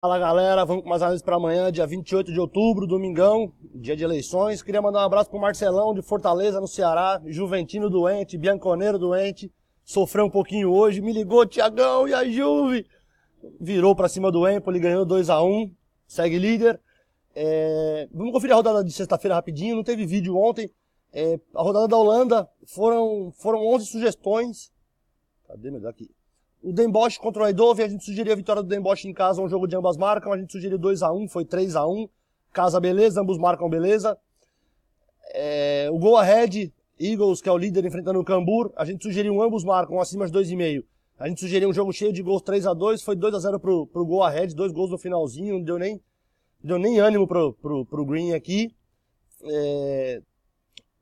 Fala galera, vamos com mais análises para amanhã, dia 28 de outubro, domingão, dia de eleições. Queria mandar um abraço pro Marcelão de Fortaleza, no Ceará, Juventino doente, Bianconeiro doente, sofreu um pouquinho hoje, me ligou, Thiagão, e a Juve? Virou para cima do Empoli, ganhou 2-1, segue líder. Vamos conferir a rodada de sexta-feira rapidinho, não teve vídeo ontem. A rodada da Holanda foram 11 sugestões. Cadê meu daqui? O Den Bosch contra o Eindhoven, a gente sugeriu a vitória do Den Bosch em casa, um jogo de ambas marcam, a gente sugeriu 2-1, foi 3-1, casa beleza, ambos marcam beleza. O Go Ahead, Eagles, que é o líder, enfrentando o Cambur, a gente sugeriu ambos marcam, acima de 2,5. A gente sugeriu um jogo cheio de gols 3-2, foi 2-0 pro Go Ahead, 2 gols no finalzinho, não deu nem ânimo pro Green aqui.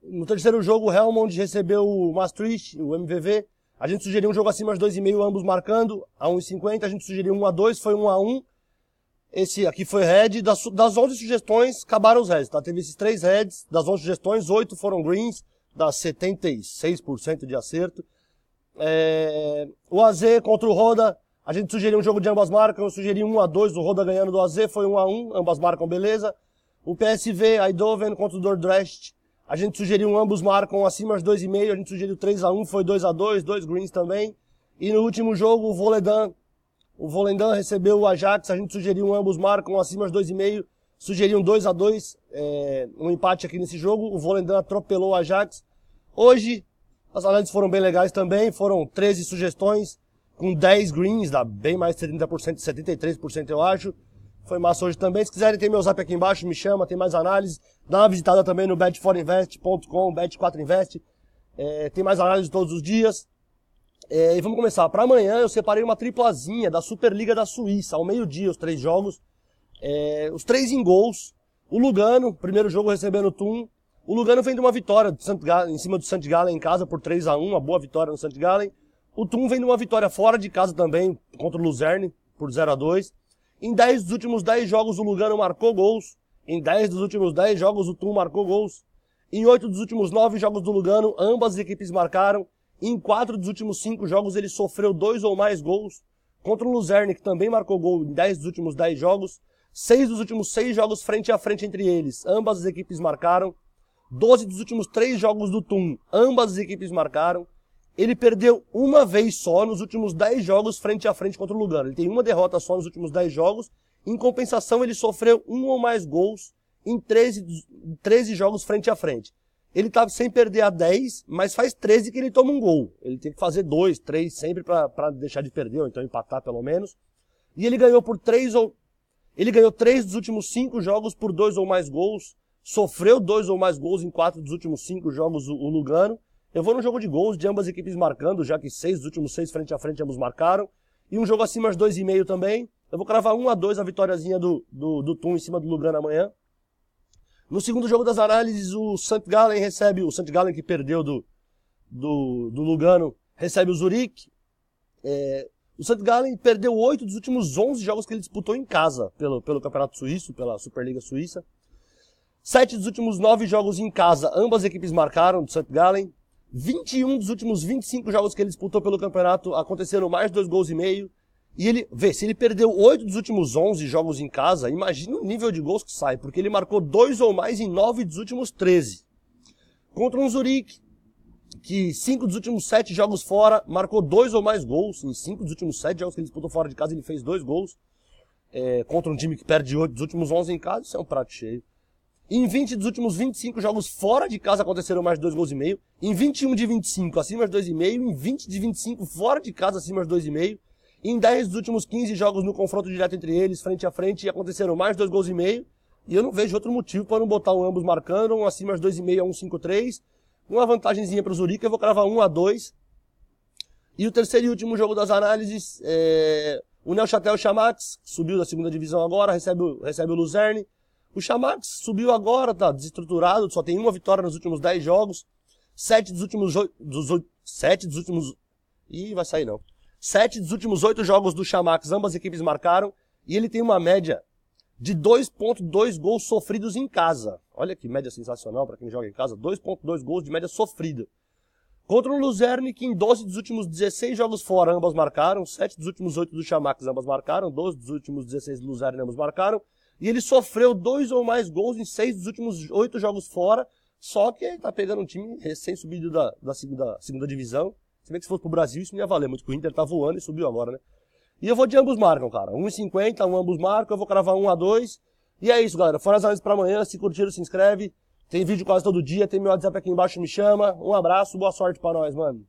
No terceiro jogo, o Helmond recebeu o Maastricht, o MVV. A gente sugeriu um jogo acima de 2,5, ambos marcando, a 1,50. A gente sugeriu 1-2, foi 1-1. Esse aqui foi Red. Das 11 sugestões, acabaram os Reds, tá? Teve esses 3 Reds. Das 11 sugestões, 8 foram Greens, dá 76% de acerto. O AZ contra o Roda, a gente sugeriu um jogo de ambas marcam, eu sugeri 1-2, o Roda ganhando do AZ, foi 1-1, ambas marcam, beleza. O PSV, Eindhoven contra o Dordrecht, a gente sugeriu ambos marcam acima de 2,5, a gente sugeriu 3-1, foi 2-2, 2 Greens também. E no último jogo, o Volendam recebeu o Ajax, a gente sugeriu ambos marcam acima de 2,5, sugeriu 2-2, um empate aqui nesse jogo, o Volendam atropelou o Ajax. Hoje, as análises foram bem legais também, foram 13 sugestões, com 10 Greens, dá bem mais de 70%, 73% eu acho. Foi massa hoje também. Se quiserem, tem meu zap aqui embaixo, me chama, tem mais análises. Dá uma visitada também no bet4invest.com, bet4invest. Tem mais análises todos os dias. E vamos começar. Para amanhã eu separei uma triplazinha da Superliga da Suíça, ao meio-dia, os 3 jogos. Os 3 em gols. O Lugano, primeiro jogo recebendo o Thun. O Lugano vem de uma vitória em cima do St. Gallen em casa por 3-1, uma boa vitória no St. Gallen. O Thun vem de uma vitória fora de casa também, contra o Luzerne, por 0-2. Em 10 dos últimos 10 jogos o Lugano marcou gols. Em 10 dos últimos 10 jogos o Thun marcou gols. Em 8 dos últimos 9 jogos do Lugano, ambas as equipes marcaram. Em 4 dos últimos 5 jogos ele sofreu 2 ou mais gols. Contra o Luzerne, que também marcou gol em 10 dos últimos 10 jogos. 6 dos últimos 6 jogos frente a frente entre eles, ambas as equipes marcaram. 12 dos últimos 3 jogos do Thun, ambas as equipes marcaram. Ele perdeu uma vez só nos últimos 10 jogos frente a frente contra o Lugano. Ele tem uma derrota só nos últimos 10 jogos. Em compensação, ele sofreu 1 ou mais gols em 13 jogos frente a frente. Ele tá sem perder a 10, mas faz 13 que ele toma um gol. Ele tem que fazer 2, 3 sempre para deixar de perder, ou então empatar pelo menos. E ele ganhou Ele ganhou 3 dos últimos 5 jogos por 2 ou mais gols. Sofreu 2 ou mais gols em 4 dos últimos 5 jogos o Lugano. Eu vou no jogo de gols de ambas equipes marcando, já que 6 dos últimos 6 frente a frente ambos marcaram. E um jogo acima de 2,5 também. Eu vou cravar 1-2 a vitóriazinha do Thun em cima do Lugano amanhã. No segundo jogo das análises, o St. Gallen recebe, o St. Gallen que perdeu do Lugano, recebe o Zurique. O St. Gallen perdeu 8 dos últimos 11 jogos que ele disputou em casa pelo Campeonato Suíço, pela Superliga Suíça. 7 dos últimos 9 jogos em casa, ambas equipes marcaram do St. Gallen. 21 dos últimos 25 jogos que ele disputou pelo campeonato aconteceram mais de 2 gols e meio. E se ele perdeu 8 dos últimos 11 jogos em casa, imagina o nível de gols que sai, porque ele marcou 2 ou mais em 9 dos últimos 13. Contra um Zurique, que 5 dos últimos 7 jogos fora, marcou 2 ou mais gols. Em 5 dos últimos 7 jogos que ele disputou fora de casa, ele fez 2 gols. Contra um time que perde 8 dos últimos 11 em casa, isso é um prato cheio. Em 20 dos últimos 25 jogos fora de casa aconteceram mais de 2 gols e meio. Em 21 de 25 acima de 2,5. Em 20 de 25 fora de casa acima de 2,5. Em 10 dos últimos 15 jogos no confronto direto entre eles, frente a frente, aconteceram mais de 2 gols e meio. E eu não vejo outro motivo para não botar o ambos marcando, um acima de 2,5 a 1,53. Uma vantagemzinha para o Zurique, eu vou cravar 1-2. E o terceiro e último jogo das análises, o Neuchâtel Xamax, subiu da segunda divisão agora, recebe o Luzerne. O Xamax subiu agora, tá desestruturado, só tem uma vitória nos últimos 10 jogos. 7 dos últimos 8 jogos do Xamax, ambas equipes marcaram. E ele tem uma média de 2,2 gols sofridos em casa. Olha que média sensacional para quem joga em casa. 2,2 gols de média sofrida. Contra o Luzerne, que em 12 dos últimos 16 jogos fora, ambas marcaram. 7 dos últimos 8 do Chamax, ambas marcaram. 12 dos últimos 16 do Luzerne, ambas marcaram. E ele sofreu 2 ou mais gols em 6 dos últimos 8 jogos fora. Só que ele tá pegando um time recém-subido da segunda divisão. Se bem que se fosse pro Brasil, isso não ia valer muito, porque o Inter tá voando e subiu agora, né? E eu vou de ambos marcam, cara. 1,50, ambos marcam. Eu vou cravar 1-2. E é isso, galera. Fora as análises pra amanhã. Se curtiram, se inscreve. Tem vídeo quase todo dia. Tem meu WhatsApp aqui embaixo, me chama. Um abraço, boa sorte pra nós, mano.